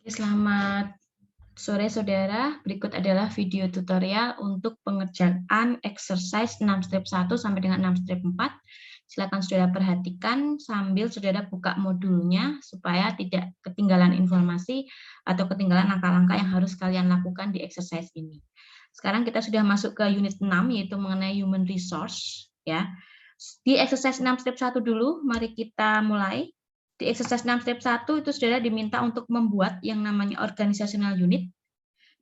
Selamat sore saudara, berikut adalah video tutorial untuk pengerjaan exercise 6-1 sampai dengan 6-4. Silakan saudara perhatikan sambil saudara buka modulnya supaya tidak ketinggalan informasi atau ketinggalan langkah-langkah yang harus kalian lakukan di exercise ini. Sekarang kita sudah masuk ke unit 6 yaitu mengenai human resource ya. Di exercise 6-1 dulu, mari kita mulai. Di exercise 6-1 itu saudara diminta untuk membuat yang namanya organizational unit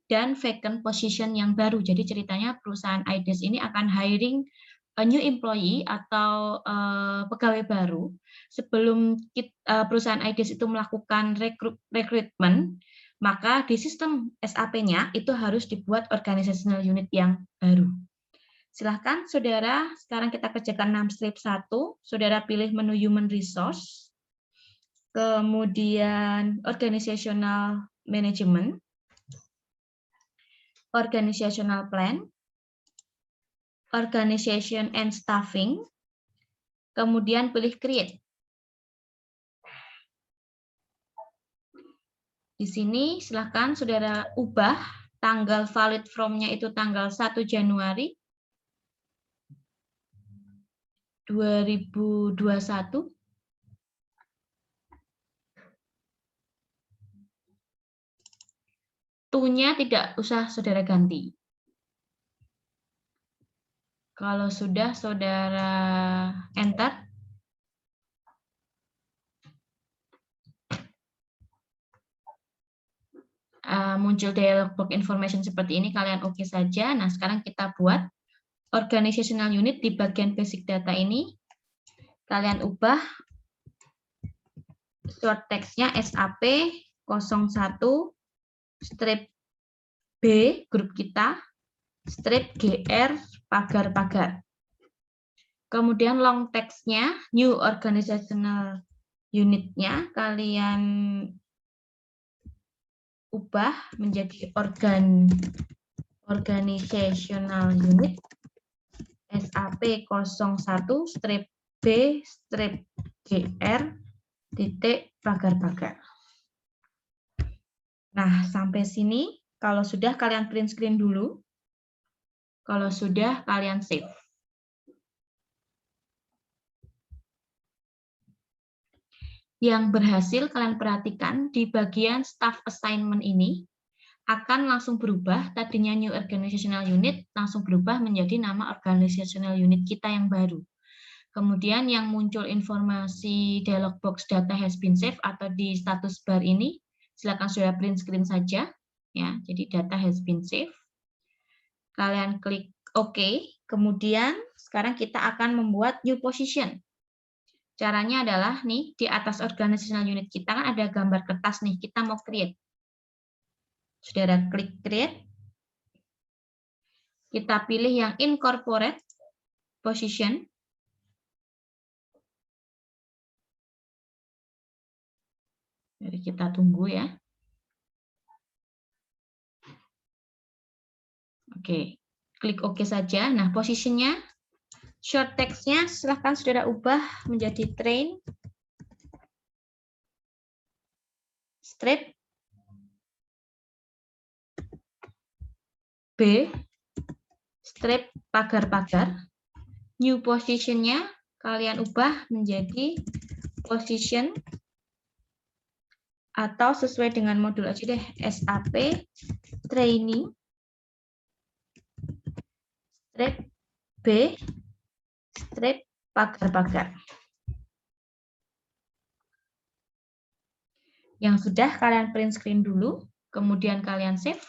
dan vacant position yang baru. Jadi ceritanya perusahaan IDES ini akan hiring a new employee atau pegawai baru. Sebelum perusahaan IDES itu melakukan rekrutmen, maka di sistem SAP-nya itu harus dibuat organizational unit yang baru. Silahkan saudara, sekarang kita kerjakan 6-1. Saudara pilih menu human resource. Kemudian organizational management, organizational plan, organization and staffing, kemudian pilih create. Di sini silakan saudara ubah tanggal valid from-nya itu tanggal 1 Januari 2021. To-nya tidak usah saudara ganti. Kalau sudah saudara enter, muncul dialog box information seperti ini, kalian oke saja. Nah, sekarang kita buat organizational unit di bagian basic data ini. Kalian ubah short text-nya SAP 01 strip B grup kita, strip GR pagar-pagar. Kemudian long text-nya new organizational unit-nya kalian ubah menjadi organizational unit SAP 01 strip B strip GR titik pagar-pagar. Nah, sampai sini kalau sudah kalian print screen dulu. Kalau sudah kalian save. Yang berhasil kalian perhatikan di bagian staff assignment ini akan langsung berubah, tadinya new organizational unit langsung berubah menjadi nama organizational unit kita yang baru. Kemudian yang muncul informasi dialog box data has been saved atau di status bar ini, silakan sudah print screen saja. Ya, jadi data has been saved. Kalian klik OK. Kemudian sekarang kita akan membuat new position. Caranya adalah nih di atas organizational unit kita kan ada gambar kertas nih, kita mau create. Saudara klik create. Kita pilih yang incorporate position. Jadi kita tunggu ya. Oke, klik OK saja. Nah, posisinya, short text-nya silahkan saudara ubah menjadi train, strip, B, strip pagar-pagar. New position-nya kalian ubah menjadi position atau sesuai dengan modul aja deh, SAP training, strip B, strip pagar-pagar. Yang sudah kalian print screen dulu, kemudian kalian save.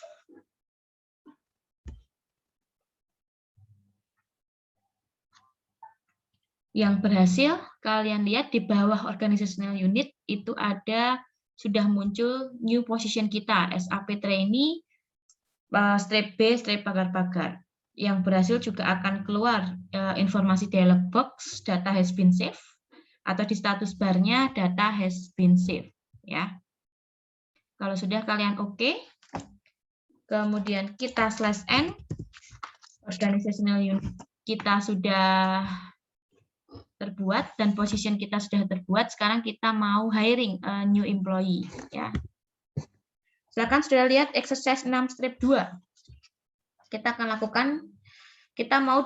Yang berhasil kalian lihat di bawah organizational unit itu ada sudah muncul new position kita, SAP trainee, strip B, strip pagar-pagar. Yang berhasil juga akan keluar informasi dialog box, data has been saved, atau di status barnya data has been saved. Ya. Kalau sudah kalian oke, kemudian kita /n, organizational unit kita sudah terbuat dan position kita sudah terbuat. Sekarang kita mau hiring a new employee, ya. Silakan sudah lihat exercise 6 strip 2. Kita akan lakukan, kita mau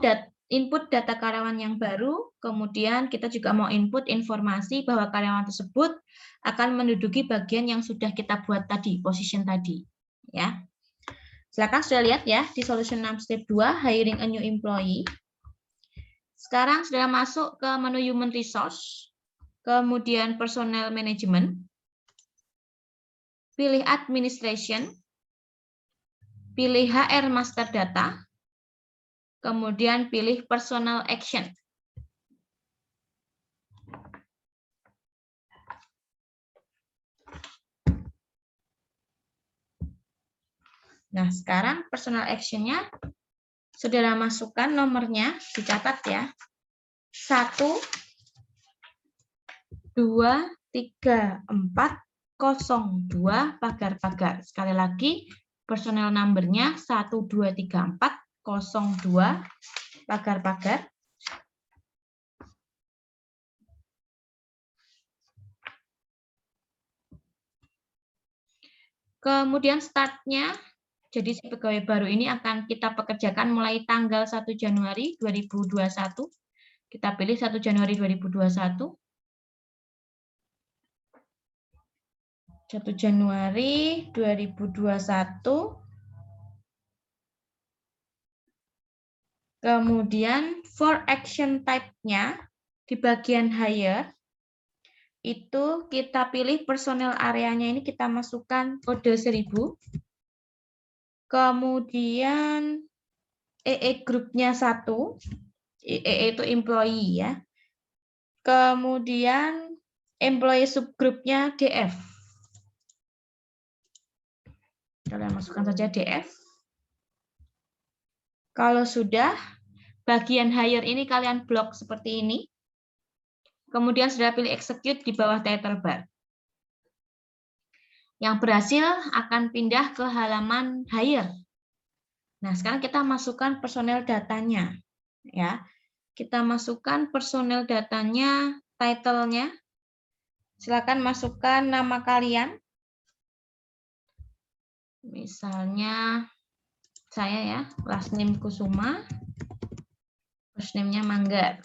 input data karyawan yang baru, kemudian kita juga mau input informasi bahwa karyawan tersebut akan menduduki bagian yang sudah kita buat tadi, position tadi. Ya. Silakan sudah lihat ya, di solution 6 step 2, hiring a new employee. Sekarang sudah masuk ke menu human resource, kemudian personal management, pilih administration, pilih HR master data, kemudian pilih personal action. Nah, sekarang personal action-nya saudara masukkan nomornya, dicatat ya. 1, 2, 3, 4, 02, pagar-pagar. Sekali lagi, personal number-nya 1, 2, 3, 4, 02, pagar-pagar. Kemudian start-nya, jadi si pegawai baru ini akan kita pekerjakan mulai tanggal 1 Januari 2021. Kita pilih 1 Januari 2021. 1 Januari 2021. Kemudian for action type-nya di bagian hire itu kita pilih personel areanya ini kita masukkan kode 1000. Kemudian EE grupnya 1. EE itu employee ya. Kemudian employee subgrupnya DF. Kalian masukkan saja DF. Kalau sudah, bagian hire ini kalian blok seperti ini. Kemudian sudah pilih execute di bawah title bar. Yang berhasil akan pindah ke halaman hire. Nah, sekarang kita masukkan personel datanya. Ya, kita masukkan personel datanya, title-nya. Silakan masukkan nama kalian. Misalnya saya ya, last name Kusuma, first name-nya Manggar.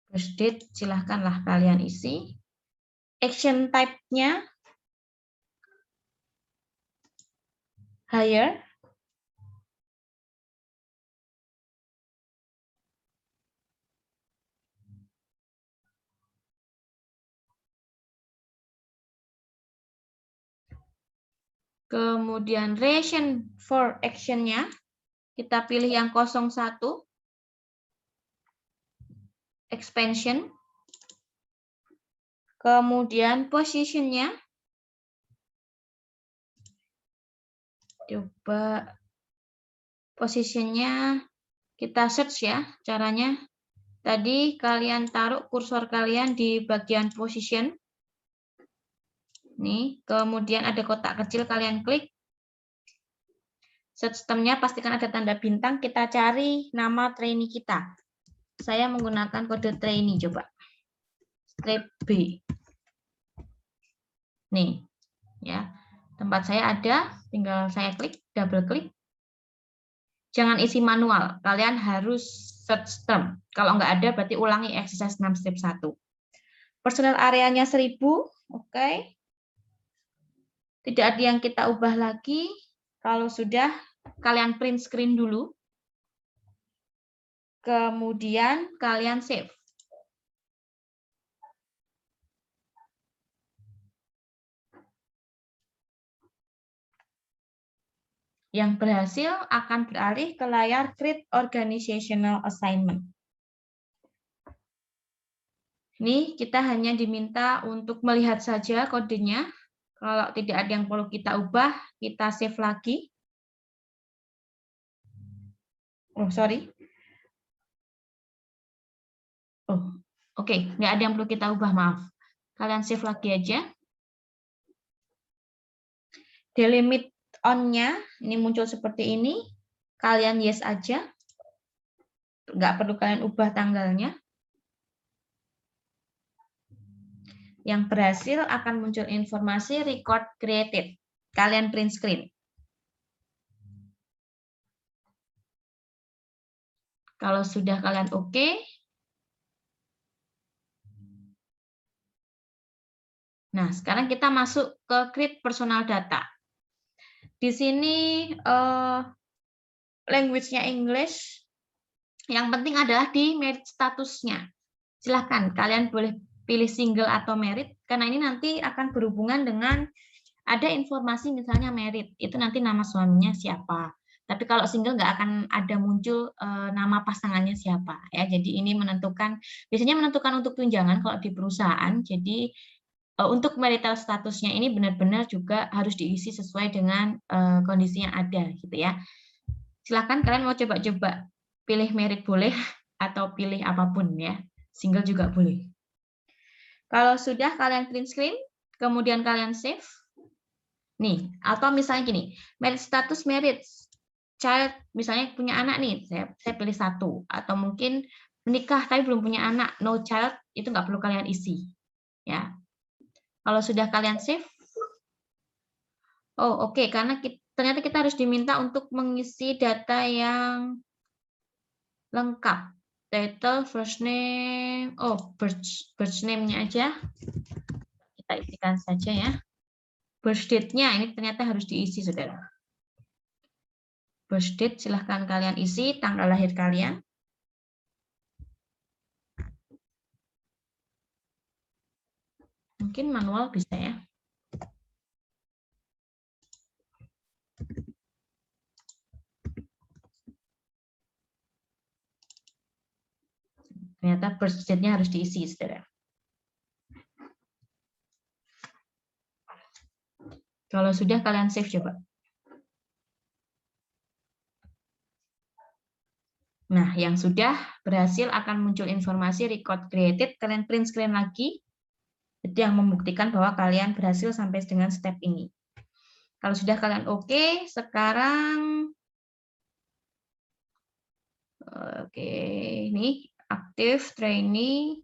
First date silahkanlah kalian isi. Action type-nya hire. Kemudian reason for action-nya kita pilih yang 01. Expansion. Kemudian position-nya coba posisinya kita search ya caranya. Tadi kalian taruh kursor kalian di bagian position. Nih, kemudian ada kotak kecil kalian klik. Search term-nya pastikan ada tanda bintang, kita cari nama trainee kita. Saya menggunakan kode trainee coba. Strip B. Nih, ya. Tempat saya ada, tinggal saya klik, double klik. Jangan isi manual, kalian harus search term. Kalau nggak ada, berarti ulangi exercise 6 step 1. Personal areanya 1000, oke. Tidak ada yang kita ubah lagi. Kalau sudah, kalian print screen dulu. Kemudian kalian save. Yang berhasil akan beralih ke layar Create Organizational Assignment. Ini kita hanya diminta untuk melihat saja kodenya. Kalau tidak ada yang perlu kita ubah, kita save lagi. Oh, sorry. Oh, oke. Nggak ada yang perlu kita ubah, maaf. Kalian save lagi aja. Delimit on-nya, ini muncul seperti ini. Kalian yes aja. Nggak perlu kalian ubah tanggalnya. yang berhasil akan muncul informasi record created. Kalian print screen. Kalau sudah kalian oke, nah sekarang kita masuk ke create personal data. Di sini language-nya English, yang penting adalah di merit statusnya. Silahkan kalian boleh pilih single atau merit, karena ini nanti akan berhubungan dengan ada informasi misalnya merit, itu nanti nama suaminya siapa. Tapi kalau single nggak akan ada muncul nama pasangannya siapa. Ya, jadi ini menentukan, biasanya menentukan untuk tunjangan kalau di perusahaan. Jadi untuk marital statusnya ini benar-benar juga harus diisi sesuai dengan kondisi yang ada, gitu ya. Silakan kalian mau coba-coba pilih merit boleh atau pilih apapun ya. Single juga boleh. Kalau sudah kalian print screen, kemudian kalian save. Nih, atau misalnya gini, merit status merit child, misalnya punya anak nih, saya pilih 1, atau mungkin menikah tapi belum punya anak, no child, itu nggak perlu kalian isi. Ya. Kalau sudah kalian save, oh oke, karena ternyata kita harus diminta untuk mengisi data yang lengkap. Title, first name, oh birth name-nya aja. Kita isikan saja ya. Birth date-nya ini ternyata harus diisi, saudara. Birth date silahkan kalian isi, tanggal lahir kalian. Mungkin manual bisa ya. Ternyata birth date-nya harus diisi, saudara. Kalau sudah kalian save coba. Nah, yang sudah berhasil akan muncul informasi record created, kalian print screen lagi. Itu yang membuktikan bahwa kalian berhasil sampai dengan step ini. Kalau sudah kalian oke, sekarang ini aktif trainee.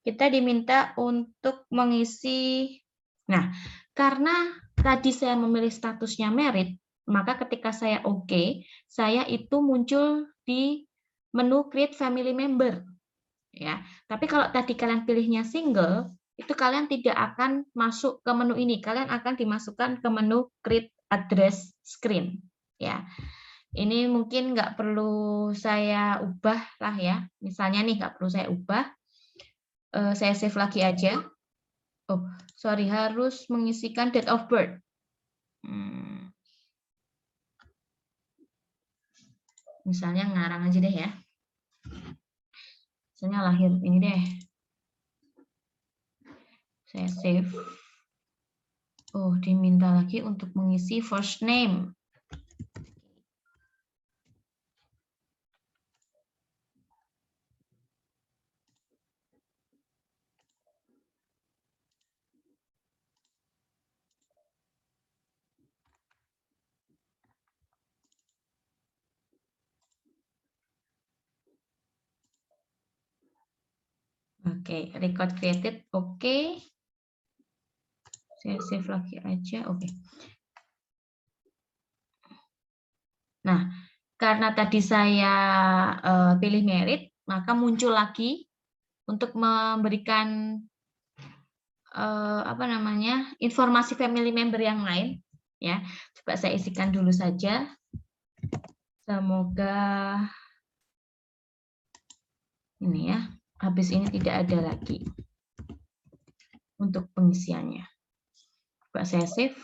Kita diminta untuk mengisi. Nah, karena tadi saya memilih statusnya merit, maka ketika saya oke, saya itu muncul di menu create family member. Ya, tapi kalau tadi kalian pilihnya single, itu kalian tidak akan masuk ke menu ini. Kalian akan dimasukkan ke menu create address screen. Ya, ini mungkin nggak perlu saya ubah lah ya. Misalnya nih nggak perlu saya ubah. Saya save lagi aja. Oh, sorry, harus mengisikan date of birth. Misalnya ngarang aja deh ya. Misalnya lahir ini deh. Saya save. Oh, diminta lagi untuk mengisi first name. Oke, record created, oke. Saya save lagi aja, oke. Nah, karena tadi saya pilih merit, maka muncul lagi untuk memberikan informasi family member yang lain. Ya, coba saya isikan dulu saja. Semoga ini ya, habis ini tidak ada lagi untuk pengisiannya. Coba saya save.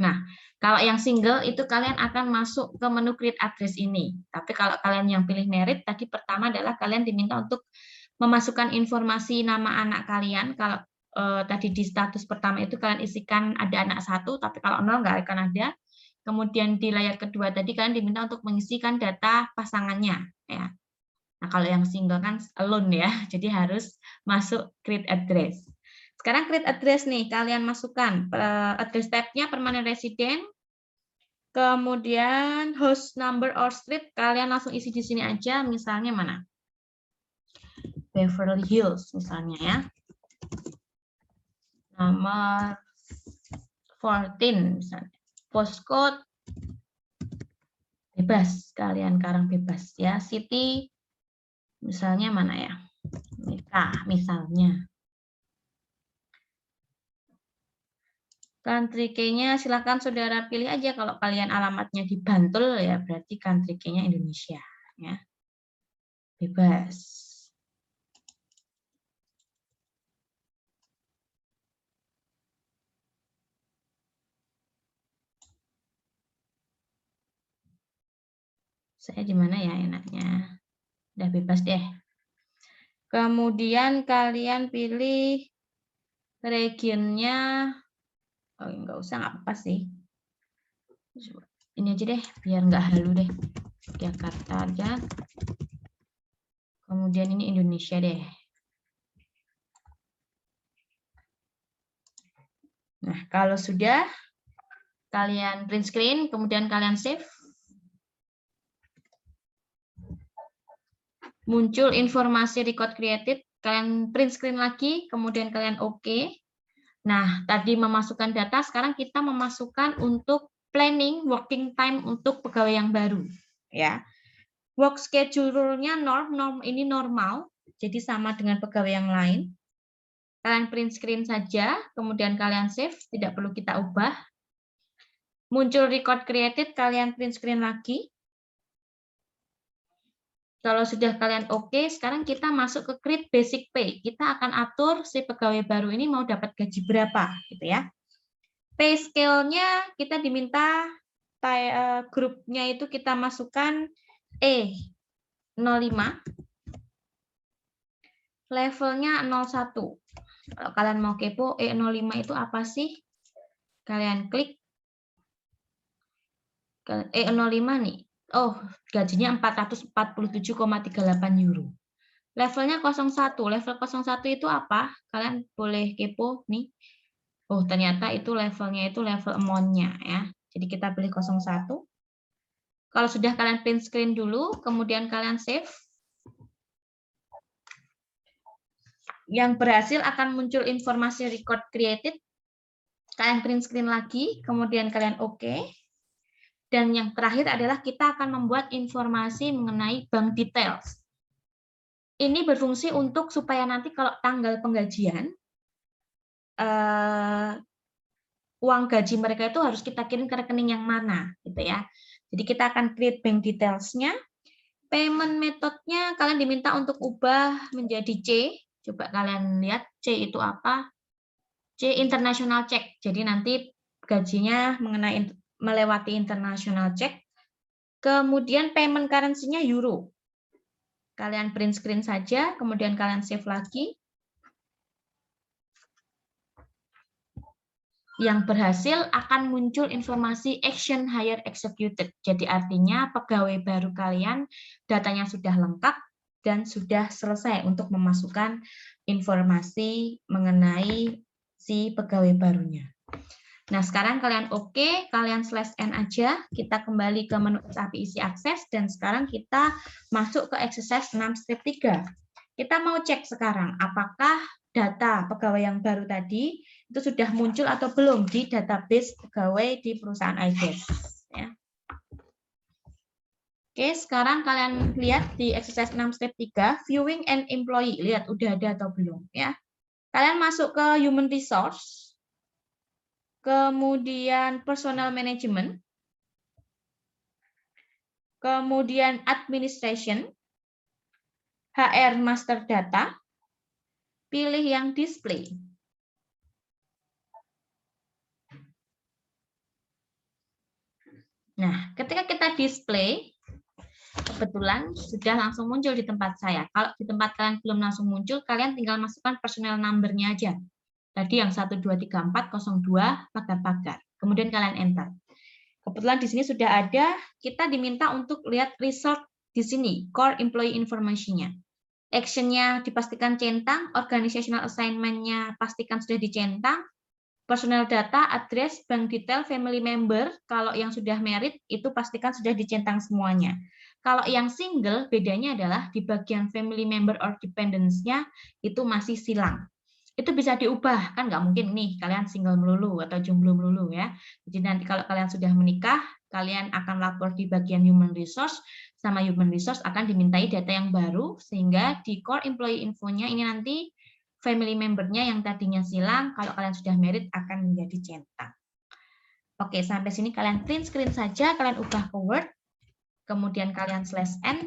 Nah, kalau yang single itu kalian akan masuk ke menu create address ini. Tapi kalau kalian yang pilih merit, tadi pertama adalah kalian diminta untuk memasukkan informasi nama anak kalian. Kalau tadi di status pertama itu kalian isikan ada anak 1, tapi kalau 0 nggak akan ada. Kemudian di layar kedua tadi kalian diminta untuk mengisikan data pasangannya. Ya. Nah, kalau yang single kan alone ya, jadi harus masuk create address. Sekarang create address nih, kalian masukkan address tab-nya permanent resident, kemudian house number or street, kalian langsung isi di sini aja, misalnya mana? Beverly Hills misalnya ya. Nomor 14 misalnya. Postcode bebas, kalian karang bebas ya. City misalnya mana ya? Mekah misalnya. Country key-nya silakan saudara pilih aja. Kalau kalian alamatnya di Bantul ya berarti country key-nya Indonesia ya. Bebas. Saya di mana ya enaknya? Udah bebas deh. Kemudian kalian pilih regionnya. Oh, nggak usah, nggak apa sih. Ini aja deh, biar nggak halu deh. Jakarta aja. Kemudian ini Indonesia deh. Nah, kalau sudah, kalian print screen, kemudian kalian save. Muncul informasi record created, kalian print screen lagi, kemudian kalian oke. Nah, tadi memasukkan data, sekarang kita memasukkan untuk planning working time untuk pegawai yang baru. Ya, work schedule-nya norm ini normal, jadi sama dengan pegawai yang lain. Kalian print screen saja, kemudian kalian save, tidak perlu kita ubah. Muncul record created, kalian print screen lagi. Kalau sudah kalian oke, sekarang kita masuk ke create basic pay. Kita akan atur si pegawai baru ini mau dapat gaji berapa, gitu ya. Pay scale-nya kita diminta grupnya itu kita masukkan E05, levelnya 01. Kalau kalian mau kepo, E05 itu apa sih? Kalian klik E05 nih. Oh, gajinya 447,38 euro. Levelnya 01. Level 01 itu apa? Kalian boleh kepo nih. Oh, ternyata itu levelnya itu level amount-nya ya. Jadi kita pilih 01. Kalau sudah kalian print screen dulu, kemudian kalian save. Yang berhasil akan muncul informasi record created. Kalian print screen lagi, kemudian kalian oke. Dan yang terakhir adalah kita akan membuat informasi mengenai bank details. Ini berfungsi untuk supaya nanti kalau tanggal penggajian, uang gaji mereka itu harus kita kirim ke rekening yang mana, gitu ya. Jadi kita akan create bank details-nya. Payment method-nya kalian diminta untuk ubah menjadi C. Coba kalian lihat C itu apa? C international check. Jadi nanti gajinya melewati international check. Kemudian payment currency-nya euro. Kalian print screen saja, kemudian kalian save lagi. Yang berhasil akan muncul informasi action hire executed. Jadi artinya pegawai baru kalian datanya sudah lengkap dan sudah selesai untuk memasukkan informasi mengenai si pegawai barunya. Nah, sekarang kalian oke, kalian /n aja, kita kembali ke menu API isi akses, dan sekarang kita masuk ke exercise 6-3. Kita mau cek sekarang, apakah data pegawai yang baru tadi itu sudah muncul atau belum di database pegawai di perusahaan iDesk. Ya. Oke, sekarang kalian lihat di exercise 6-3, viewing and employee, lihat udah ada atau belum. Ya. Kalian masuk ke human resource, kemudian personal management, kemudian administration, HR master data, pilih yang display. Nah, ketika kita display, kebetulan sudah langsung muncul di tempat saya. Kalau di tempat kalian belum langsung muncul, kalian tinggal masukkan personal number-nya aja. Tadi yang 123402 pagar-pagar. Kemudian kalian enter. Kebetulan di sini sudah ada, kita diminta untuk lihat result di sini, core employee information-nya. Action-nya dipastikan centang, organizational assignment-nya pastikan sudah dicentang, personal data, address, bank detail, family member, kalau yang sudah merit itu pastikan sudah dicentang semuanya. Kalau yang single, bedanya adalah di bagian family member or dependents-nya itu masih silang. itu bisa diubah, kan nggak mungkin nih kalian single melulu atau jomblo melulu ya. Jadi nanti kalau kalian sudah menikah, kalian akan lapor di bagian human resource, sama human resource akan dimintai data yang baru, sehingga di core employee info-nya ini nanti family member-nya yang tadinya silang, kalau kalian sudah married akan menjadi centang. Oke, sampai sini kalian print screen saja, kalian ubah ke Word, kemudian kalian /n,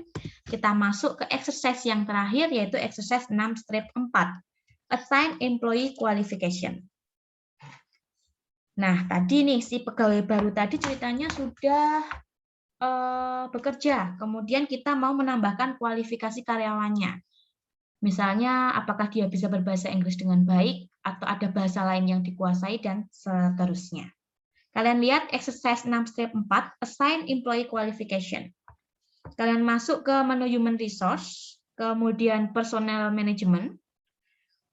kita masuk ke exercise yang terakhir, yaitu exercise 6-4. Assign employee qualification. Nah, tadi nih si pegawai baru tadi ceritanya sudah bekerja, kemudian kita mau menambahkan kualifikasi karyawannya. Misalnya, apakah dia bisa berbahasa Inggris dengan baik, atau ada bahasa lain yang dikuasai, dan seterusnya. Kalian lihat exercise 6-4, assign employee qualification. Kalian masuk ke menu human resource, kemudian personnel management,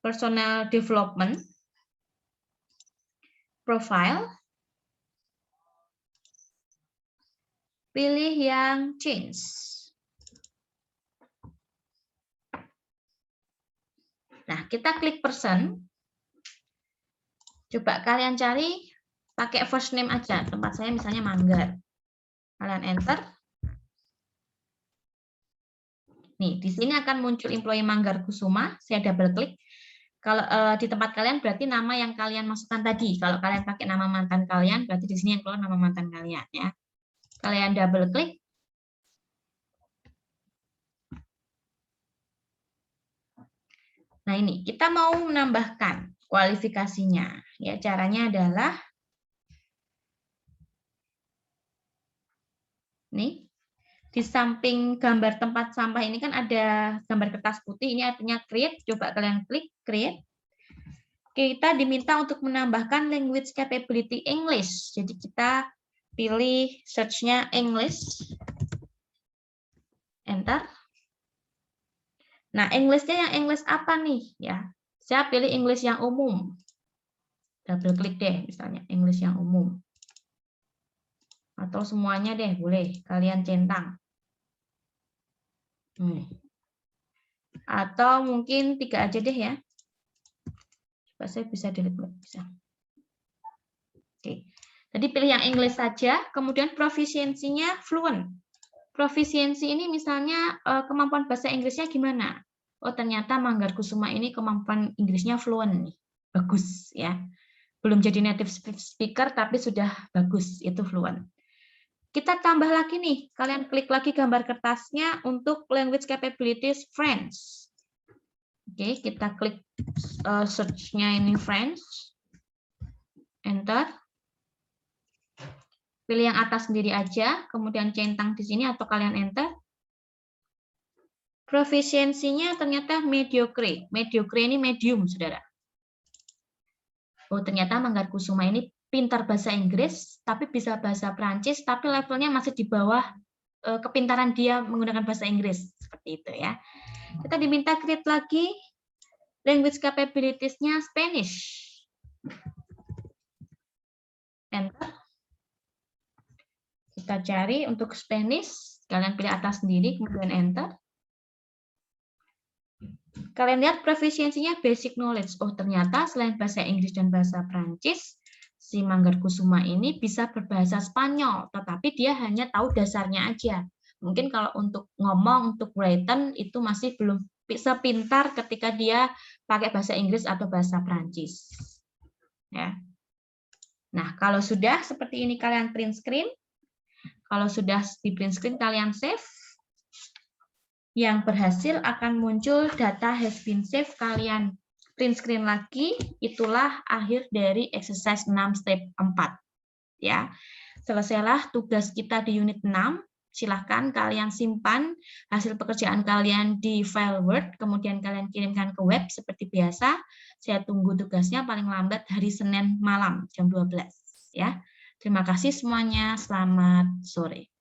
personal development, profile, pilih yang change. Nah, kita klik person. Coba kalian cari pakai first name aja. Tempat saya misalnya Manggar. Kalian enter. Nih, di sini akan muncul employee Manggar Kusuma. Saya double klik. Kalau di tempat kalian berarti nama yang kalian masukkan tadi. Kalau kalian pakai nama mantan kalian, berarti di sini yang keluar nama mantan kalian ya. Kalian double klik. Nah, ini kita mau menambahkan kualifikasinya. Ya, caranya adalah nih. Di samping gambar tempat sampah ini kan ada gambar kertas putih, ini artinya create. Coba kalian klik create. Kita diminta untuk menambahkan language capability English. Jadi kita pilih search-nya English. Enter. Nah, English-nya yang English apa nih? Ya, saya pilih English yang umum. Double klik deh, misalnya English yang umum. Atau semuanya deh, boleh. Kalian centang. Atau mungkin 3 aja deh ya. Coba saya bisa delete, bisa. Oke. Jadi pilih yang English saja, kemudian proficiency-nya fluent. Proficiency ini misalnya kemampuan bahasa Inggrisnya gimana? Oh, ternyata Manggar Kusuma ini kemampuan Inggrisnya fluent nih. Bagus ya. Belum jadi native speaker tapi sudah bagus, itu fluent. Kita tambah lagi nih, kalian klik lagi gambar kertasnya untuk language capabilities French. Oke, kita klik search-nya ini French. Enter. Pilih yang atas sendiri aja, kemudian centang di sini atau kalian enter. Proficiency-nya ternyata mediocre. Mediocre ini medium, saudara. Oh, ternyata Manggar Kusuma ini pintar bahasa Inggris, tapi bisa bahasa Prancis, tapi levelnya masih di bawah kepintaran dia menggunakan bahasa Inggris. Seperti itu ya. Kita diminta create lagi language capabilities-nya Spanish. Enter. Kita cari untuk Spanish, kalian pilih atas sendiri, kemudian enter. Kalian lihat proficiency-nya basic knowledge. Oh, ternyata selain bahasa Inggris dan bahasa Prancis, si Manggar Kusuma ini bisa berbahasa Spanyol, tetapi dia hanya tahu dasarnya aja. Mungkin kalau untuk ngomong, untuk written, itu masih belum bisa pintar ketika dia pakai bahasa Inggris atau bahasa Prancis. Ya. Nah, kalau sudah seperti ini kalian print screen. Kalau sudah di print screen, kalian save. Yang berhasil akan muncul data has been saved, kalian print screen lagi, itulah akhir dari exercise 6-4. Ya. Selesailah tugas kita di unit 6. Silahkan kalian simpan hasil pekerjaan kalian di file Word, kemudian kalian kirimkan ke web seperti biasa. Saya tunggu tugasnya paling lambat hari Senin malam jam 12. Ya. Terima kasih semuanya, selamat sore.